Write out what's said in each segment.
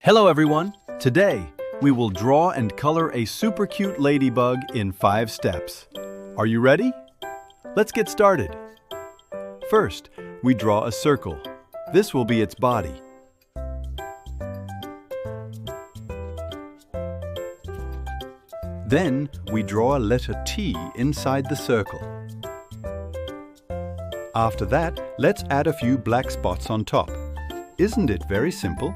Hello everyone! Today, we will draw and color a super cute ladybug in 5 steps. Are you ready? Let's get started. First, we draw a circle. This will be its body. Then, we draw a letter T inside the circle. After that, let's add a few black spots on top. Isn't it very simple?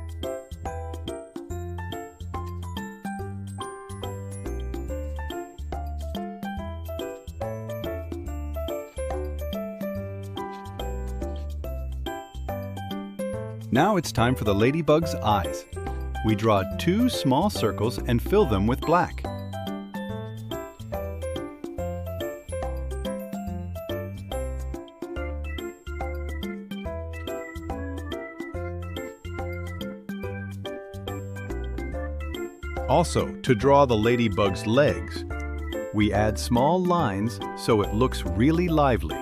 Now it's time for the ladybug's eyes. We draw 2 small circles and fill them with black. Also, to draw the ladybug's legs, we add small lines so it looks really lively.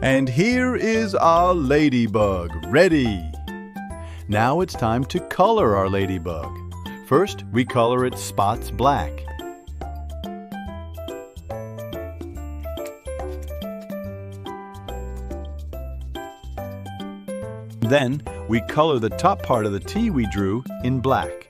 And here is our ladybug, ready! Now it's time to color our ladybug. First, we color its spots black. Then, we color the top part of the T we drew in black.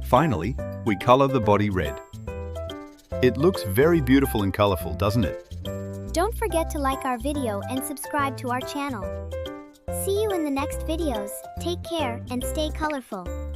Finally, we color the body red. It looks very beautiful and colorful, doesn't it? Don't forget to like our video and subscribe to our channel. See you in the next videos. Take care and stay colorful.